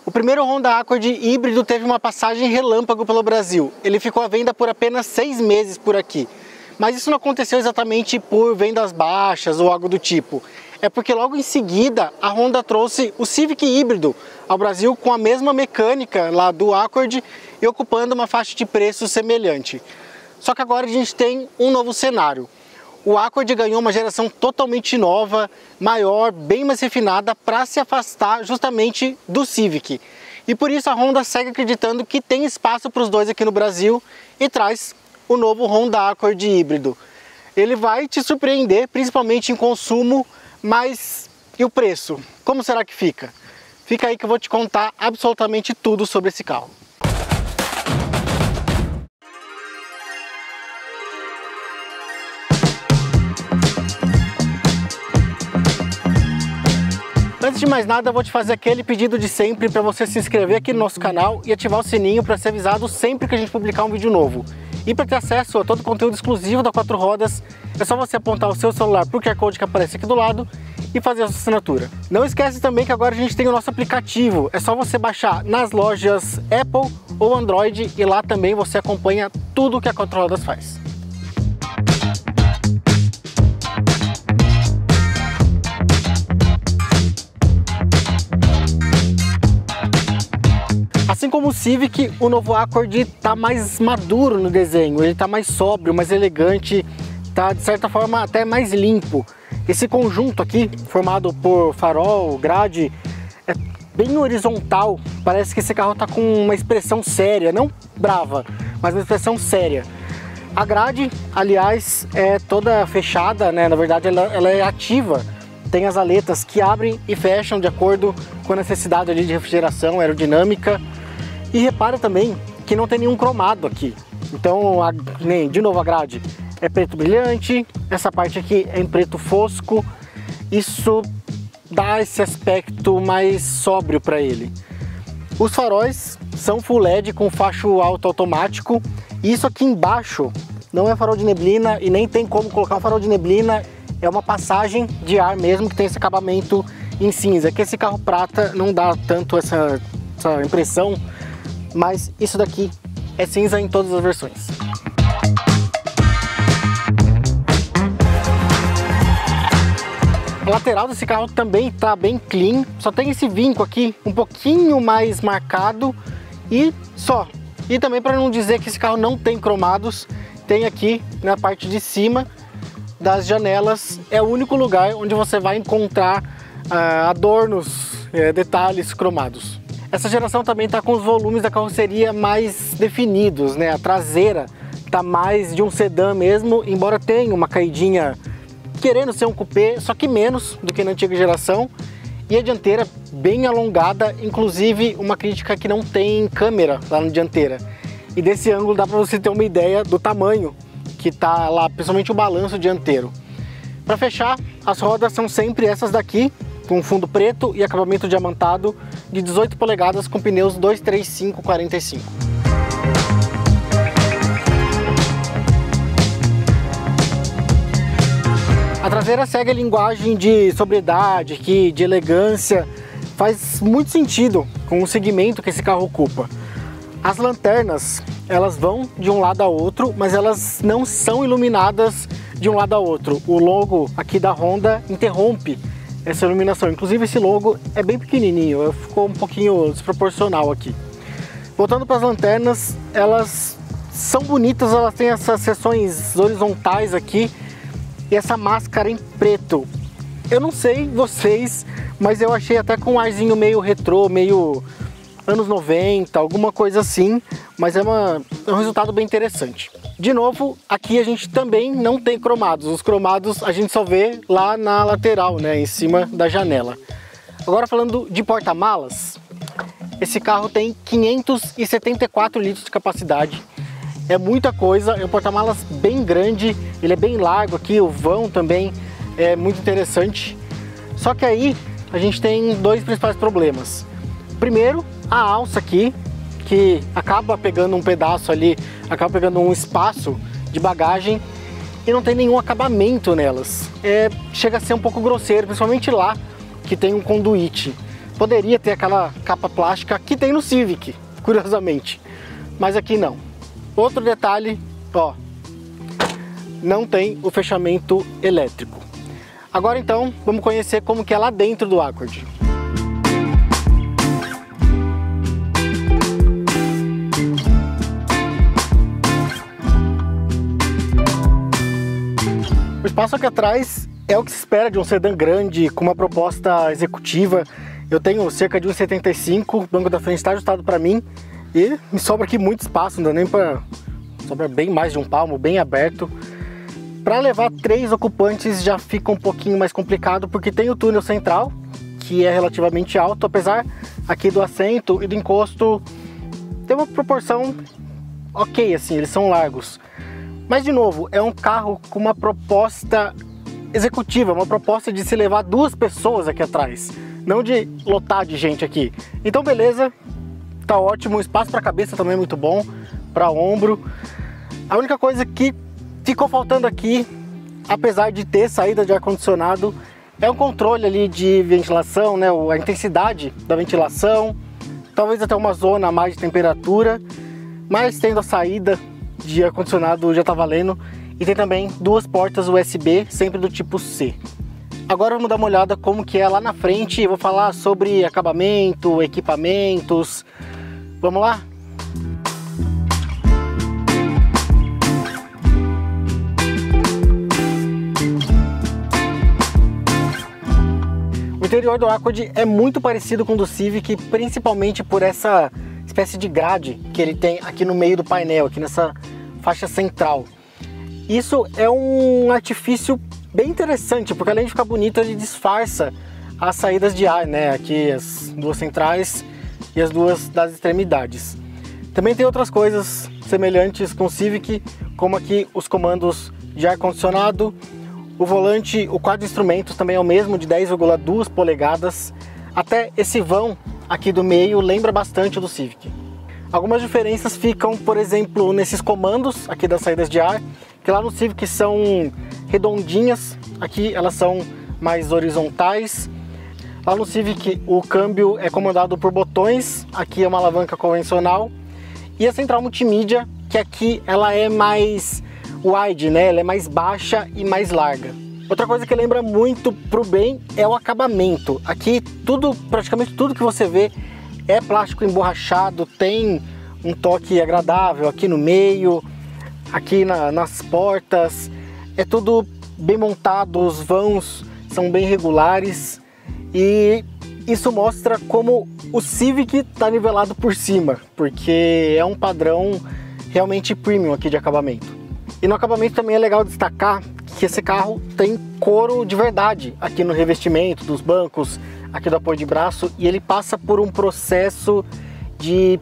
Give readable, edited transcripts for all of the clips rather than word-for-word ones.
O primeiro Honda Accord híbrido teve uma passagem relâmpago pelo Brasil. Ele ficou à venda por apenas 6 meses por aqui. Mas isso não aconteceu exatamente por vendas baixas ou algo do tipo. É porque logo em seguida a Honda trouxe o Civic híbrido ao Brasil com a mesma mecânica lá do Accord e ocupando uma faixa de preço semelhante. Só que agora a gente tem um novo cenário. O Accord ganhou uma geração totalmente nova, maior, bem mais refinada, para se afastar justamente do Civic. E por isso a Honda segue acreditando que tem espaço para os dois aqui no Brasil e traz o novo Honda Accord híbrido. Ele vai te surpreender, principalmente em consumo, mas e o preço? Como será que fica? Fica aí que eu vou te contar absolutamente tudo sobre esse carro. Antes de mais nada, eu vou te fazer aquele pedido de sempre para você se inscrever aqui no nosso canal e ativar o sininho para ser avisado sempre que a gente publicar um vídeo novo. E para ter acesso a todo o conteúdo exclusivo da Quatro Rodas, é só você apontar o seu celular para o QR Code que aparece aqui do lado e fazer a sua assinatura. Não esquece também que agora a gente tem o nosso aplicativo, é só você baixar nas lojas Apple ou Android e lá também você acompanha tudo que a Quatro Rodas faz. Assim como o Civic, o novo Accord está mais maduro no desenho, ele está mais sóbrio, mais elegante, está de certa forma até mais limpo. Esse conjunto aqui, formado por farol, grade, é bem horizontal, parece que esse carro está com uma expressão séria, não brava, mas uma expressão séria. A grade, aliás, é toda fechada, né? Na verdade ela é ativa. Tem as aletas que abrem e fecham de acordo com a necessidade ali de refrigeração aerodinâmica. E repara também que não tem nenhum cromado aqui. Então, de novo a grade é preto brilhante, essa parte aqui é em preto fosco. Isso dá esse aspecto mais sóbrio para ele. Os faróis são full LED com facho alto automático. E isso aqui embaixo não é farol de neblina e nem tem como colocar um farol de neblina. É uma passagem de ar mesmo que tem esse acabamento em cinza. Que esse carro prata não dá tanto essa impressão, mas isso daqui é cinza em todas as versões. A lateral desse carro também está bem clean, só tem esse vinco aqui um pouquinho mais marcado e só. E também, para não dizer que esse carro não tem cromados, tem aqui na parte de cima das janelas, é o único lugar onde você vai encontrar adornos, detalhes cromados. Essa geração também está com os volumes da carroceria mais definidos, né? A traseira está mais de um sedã mesmo, embora tenha uma caidinha querendo ser um coupé, só que menos do que na antiga geração. E a dianteira bem alongada, inclusive uma crítica que não tem câmera lá na dianteira. E desse ângulo dá para você ter uma ideia do tamanho que está lá, principalmente o balanço dianteiro. Para fechar, as rodas são sempre essas daqui, com fundo preto e acabamento diamantado de 18 polegadas com pneus 235/45. A traseira segue a linguagem de sobriedade, de elegância, faz muito sentido com o segmento que esse carro ocupa. As lanternas, elas vão de um lado a outro, mas elas não são iluminadas de um lado a outro. O logo aqui da Honda interrompe essa iluminação. Inclusive esse logo é bem pequenininho, ficou um pouquinho desproporcional aqui. Voltando para as lanternas, elas são bonitas, elas têm essas seções horizontais aqui e essa máscara em preto. Eu não sei vocês, mas eu achei até com um arzinho meio retrô, meio anos 90, alguma coisa assim, mas é um resultado bem interessante. De novo, aqui a gente também não tem cromados. Os cromados a gente só vê lá na lateral, né, em cima da janela. Agora falando de porta-malas, esse carro tem 574 litros de capacidade. É muita coisa, é um porta-malas bem grande, ele é bem largo aqui, o vão também é muito interessante. Só que aí a gente tem dois principais problemas. Primeiro, a alça aqui, que acaba pegando um pedaço ali, acaba pegando um espaço de bagagem e não tem nenhum acabamento nelas. Chega a ser um pouco grosseiro, principalmente lá, que tem um conduíte. Poderia ter aquela capa plástica que tem no Civic, curiosamente, mas aqui não. Outro detalhe, ó, não tem o fechamento elétrico. Agora então, vamos conhecer como que é lá dentro do Accord. O espaço aqui atrás é o que se espera de um sedã grande, com uma proposta executiva. Eu tenho cerca de 1,75, o banco da frente está ajustado para mim e me sobra aqui muito espaço, não dá nem para... sobra bem mais de um palmo, bem aberto. Para levar 3 ocupantes já fica um pouquinho mais complicado, porque tem o túnel central, que é relativamente alto, apesar aqui do assento e do encosto ter uma proporção ok, assim, eles são largos. Mas de novo, é um carro com uma proposta executiva, uma proposta de se levar 2 pessoas aqui atrás, não de lotar de gente aqui. Então beleza, tá ótimo, o espaço para cabeça também é muito bom, para ombro. A única coisa que ficou faltando aqui, apesar de ter saída de ar-condicionado, é um controle ali de ventilação, né, a intensidade da ventilação, talvez até uma zona a mais de temperatura, mas tendo a saída de ar-condicionado já tá valendo. E tem também 2 portas USB, sempre do tipo C. Agora vamos dar uma olhada como que é lá na frente. Eu vou falar sobre acabamento, equipamentos. Vamos lá? O interior do Accord é muito parecido com o do Civic, principalmente por essa espécie de grade que ele tem aqui no meio do painel, aqui nessa faixa central. Isso é um artifício bem interessante, porque além de ficar bonito, ele disfarça as saídas de ar, né? Aqui as 2 centrais e as 2 das extremidades. Também tem outras coisas semelhantes com o Civic, como aqui os comandos de ar-condicionado, o volante, o quadro de instrumentos também é o mesmo, de 10,2 polegadas. Até esse vão aqui do meio lembra bastante do Civic. Algumas diferenças ficam, por exemplo, nesses comandos aqui das saídas de ar, que lá no Civic são redondinhas, aqui elas são mais horizontais. Lá no Civic o câmbio é comandado por botões, aqui é uma alavanca convencional. E a central multimídia, que aqui ela é mais wide, né? Ela é mais baixa e mais larga. Outra coisa que lembra muito pro bem é o acabamento. Aqui tudo, praticamente tudo que você vê é plástico emborrachado, tem um toque agradável aqui no meio, aqui nas portas, é tudo bem montado, os vãos são bem regulares e isso mostra como o Civic está nivelado por cima, porque é um padrão realmente premium aqui de acabamento. E no acabamento também é legal destacar que esse carro tem couro de verdade aqui no revestimento dos bancos, aqui do apoio de braço, e ele passa por um processo de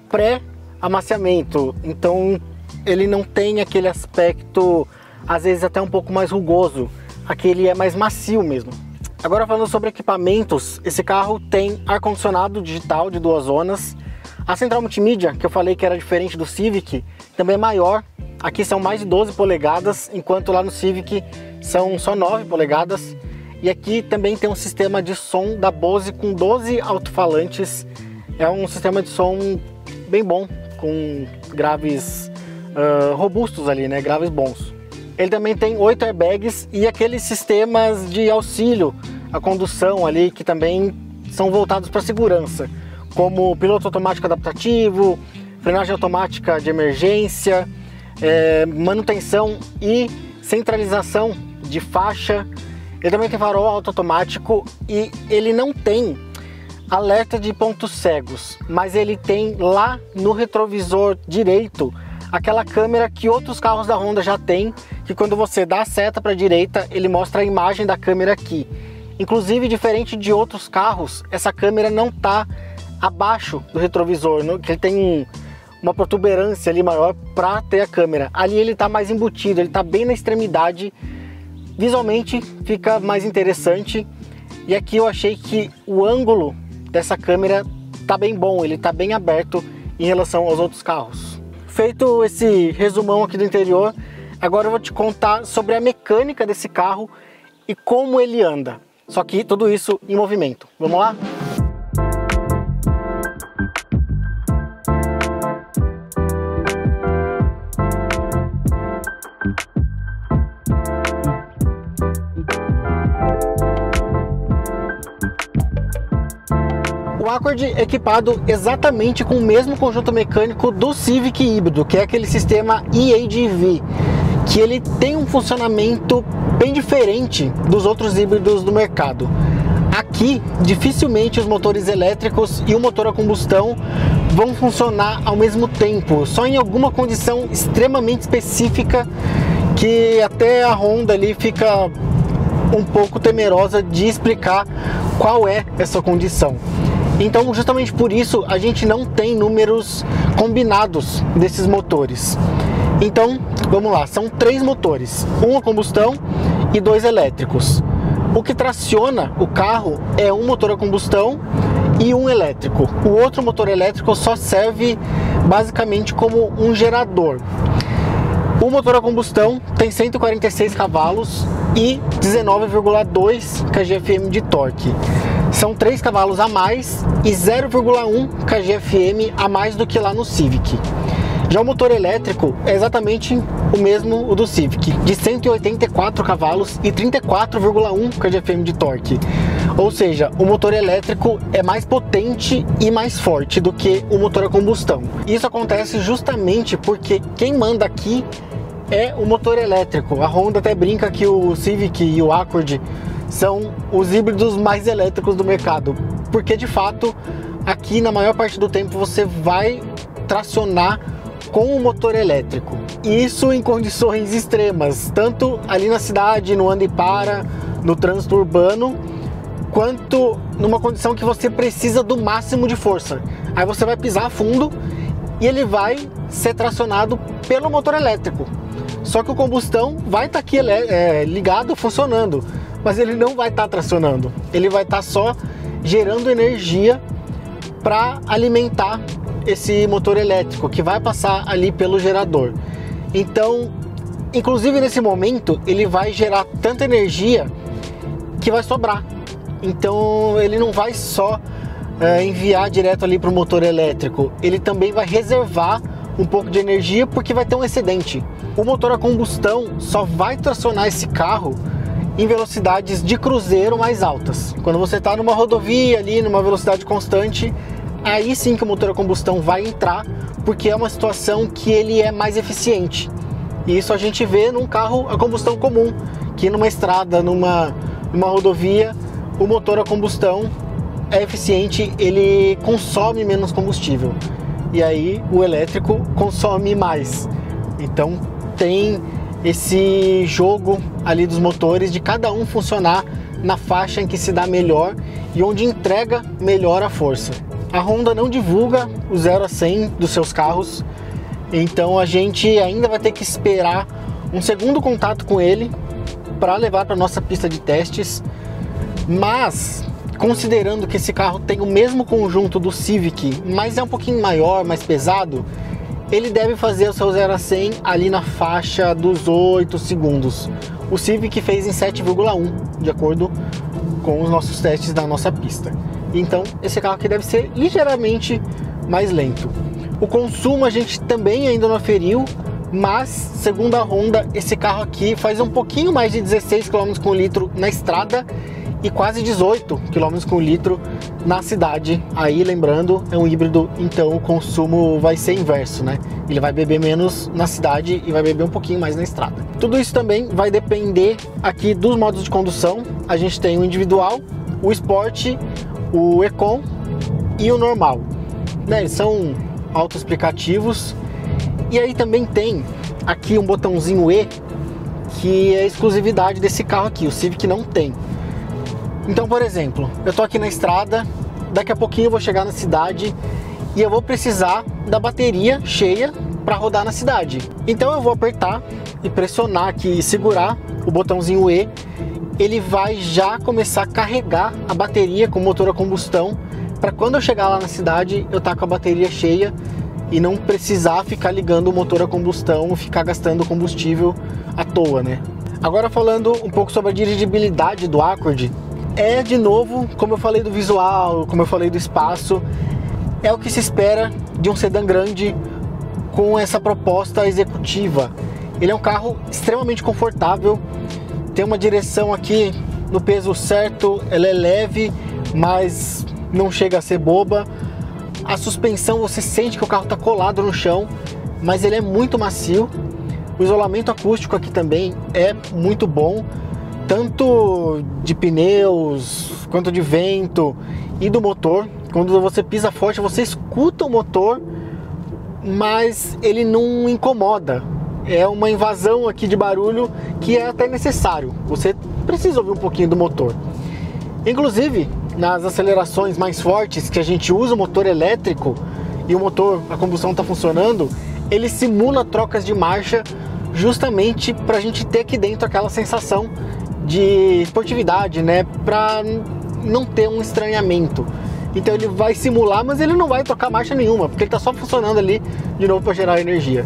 pré-amaciamento, então ele não tem aquele aspecto, às vezes até um pouco mais rugoso, aqui ele é mais macio mesmo. Agora falando sobre equipamentos, esse carro tem ar-condicionado digital de 2 zonas, a central multimídia, que eu falei que era diferente do Civic, também é maior, aqui são mais de 12 polegadas, enquanto lá no Civic são só 9 polegadas, e aqui também tem um sistema de som da Bose com 12 alto-falantes, é um sistema de som bem bom, com graves robustos ali, né, graves bons. Ele também tem 8 airbags e aqueles sistemas de auxílio à condução ali, que também são voltados para segurança, como piloto automático adaptativo, frenagem automática de emergência, manutenção e centralização de faixa. Ele também tem farol automático e ele não tem alerta de pontos cegos, mas ele tem lá no retrovisor direito aquela câmera que outros carros da Honda já tem, que quando você dá a seta para a direita, ele mostra a imagem da câmera aqui. Inclusive, diferente de outros carros, essa câmera não está abaixo do retrovisor, que ele tem uma protuberância ali maior para ter a câmera. Ali ele está mais embutido, ele está bem na extremidade, visualmente fica mais interessante. E aqui eu achei que o ângulo dessa câmera está bem bom, ele está bem aberto em relação aos outros carros. Feito esse resumão aqui do interior, agora eu vou te contar sobre a mecânica desse carro e como ele anda. Só que tudo isso em movimento. Vamos lá? O Accord é equipado exatamente com o mesmo conjunto mecânico do Civic híbrido, que é aquele sistema e-ADV, que ele tem um funcionamento bem diferente dos outros híbridos do mercado. Aqui, dificilmente os motores elétricos e o motor a combustão vão funcionar ao mesmo tempo, só em alguma condição extremamente específica que até a Honda ali fica um pouco temerosa de explicar qual é essa condição. Então, justamente por isso, a gente não tem números combinados desses motores. Então, vamos lá, são 3 motores, um a combustão e 2 elétricos. O que traciona o carro é um motor a combustão e um elétrico. O outro motor elétrico só serve basicamente como um gerador. O motor a combustão tem 146 cavalos e 19,2 kgfm de torque. São 3 cavalos a mais e 0,1 kgfm a mais do que lá no Civic. Já o motor elétrico é exatamente o mesmo do Civic, de 184 cavalos e 34,1 kgfm de torque. Ou seja, o motor elétrico é mais potente e mais forte do que o motor a combustão. Isso acontece justamente porque quem manda aqui é o motor elétrico. A Honda até brinca que o Civic e o Accord são os híbridos mais elétricos do mercado, porque de fato aqui na maior parte do tempo você vai tracionar com o motor elétrico. Isso em condições extremas, tanto ali na cidade, no anda e para, no trânsito urbano, quanto numa condição que você precisa do máximo de força. Aí você vai pisar a fundo e ele vai ser tracionado pelo motor elétrico. Só que o combustão vai estar aqui ligado, funcionando, mas ele não vai estar tracionando. Ele vai estar só gerando energia para alimentar esse motor elétrico, que vai passar ali pelo gerador. Então, inclusive nesse momento, ele vai gerar tanta energia que vai sobrar. Então, ele não vai só enviar direto ali para o motor elétrico, ele também vai reservar um pouco de energia porque vai ter um excedente. O motor a combustão só vai tracionar esse carro em velocidades de cruzeiro mais altas. Quando você está numa rodovia ali, numa velocidade constante, aí sim que o motor a combustão vai entrar, porque é uma situação que ele é mais eficiente. E isso a gente vê num carro a combustão comum, que numa estrada, numa rodovia, o motor a combustão é eficiente, ele consome menos combustível. E aí o elétrico consome mais. Então tem esse jogo ali dos motores de cada um funcionar na faixa em que se dá melhor e onde entrega melhor a força. A Honda não divulga o 0 a 100 dos seus carros, então a gente ainda vai ter que esperar um segundo contato com ele para levar para nossa pista de testes. Mas considerando que esse carro tem o mesmo conjunto do Civic, mas é um pouquinho maior, mais pesado, ele deve fazer o seu 0 a 100 ali na faixa dos 8 segundos. O Civic fez em 7,1, de acordo com os nossos testes da nossa pista. Então esse carro aqui deve ser ligeiramente mais lento. O consumo a gente também ainda não aferiu, mas segundo a Honda, esse carro aqui faz um pouquinho mais de 16 km por litro na estrada e quase 18 km por litro na cidade. Aí lembrando, é um híbrido, então o consumo vai ser inverso, né? Ele vai beber menos na cidade e vai beber um pouquinho mais na estrada. Tudo isso também vai depender aqui dos modos de condução. A gente tem o individual, o Sport, o Econ e o normal, né? Eles são autoexplicativos. E aí também tem aqui um botãozinho E, que é exclusividade desse carro aqui, o Civic não tem. Então, por exemplo, eu tô aqui na estrada, daqui a pouquinho eu vou chegar na cidade e eu vou precisar da bateria cheia para rodar na cidade. Então eu vou apertar e pressionar aqui e segurar o botãozinho E, ele vai já começar a carregar a bateria com o motor a combustão, para quando eu chegar lá na cidade eu tá com a bateria cheia e não precisar ficar ligando o motor a combustão, ficar gastando combustível à toa, né? Agora falando um pouco sobre a dirigibilidade do Accord, de novo, como eu falei do visual, como eu falei do espaço, é o que se espera de um sedã grande com essa proposta executiva. Ele é um carro extremamente confortável, tem uma direção aqui no peso certo, ela é leve, mas não chega a ser boba. A suspensão, você sente que o carro está colado no chão, mas ele é muito macio. O isolamento acústico aqui também é muito bom, tanto de pneus quanto de vento e do motor. Quando você pisa forte, você escuta o motor, mas ele não incomoda. É uma invasão aqui de barulho que é até necessário. Você precisa ouvir um pouquinho do motor. Inclusive, nas acelerações mais fortes que a gente usa o motor elétrico e o motor, a combustão está funcionando, ele simula trocas de marcha justamente para a gente ter aqui dentro aquela sensação de esportividade, né? Para não ter um estranhamento. Então ele vai simular, mas ele não vai trocar marcha nenhuma, porque ele está só funcionando ali de novo para gerar energia.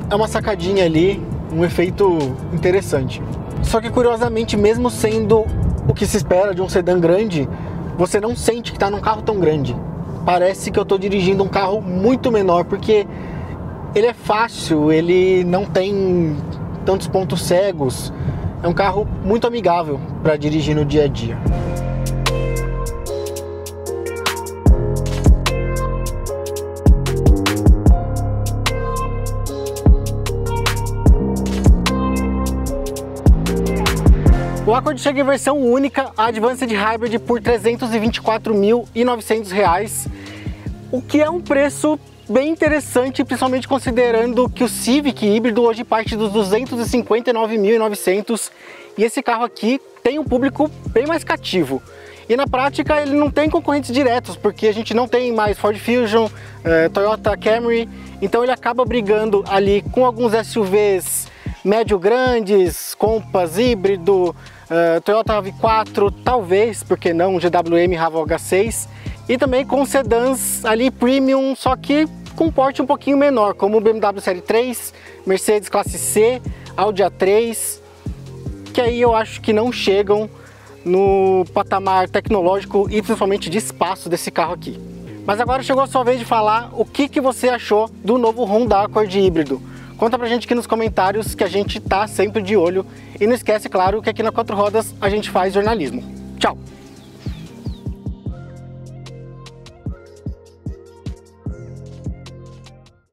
É uma sacadinha ali, um efeito interessante. Só que curiosamente, mesmo sendo o que se espera de um sedã grande, você não sente que está num carro tão grande. Parece que eu estou dirigindo um carro muito menor, porque ele é fácil, ele não tem tantos pontos cegos. É um carro muito amigável para dirigir no dia a dia. O Accord chega em versão única, a Advanced Hybrid, por R$ 324.900, o que é um preço bem interessante, principalmente considerando que o Civic híbrido hoje parte dos R$ 259.900 e esse carro aqui tem um público bem mais cativo. E na prática ele não tem concorrentes diretos, porque a gente não tem mais Ford Fusion, Toyota Camry, então ele acaba brigando ali com alguns SUVs médio grandes, Compass híbrido, Toyota RAV4, talvez, porque não, um GWM RAV4 H6, e também com sedãs ali premium, só que com porte um pouquinho menor, como o BMW Série 3, Mercedes Classe C, Audi A3, que aí eu acho que não chegam no patamar tecnológico e principalmente de espaço desse carro aqui. Mas agora chegou a sua vez de falar o que você achou do novo Honda Accord híbrido. Conta pra gente aqui nos comentários, que a gente tá sempre de olho. E não esquece, claro, que aqui na Quatro Rodas a gente faz jornalismo. Tchau!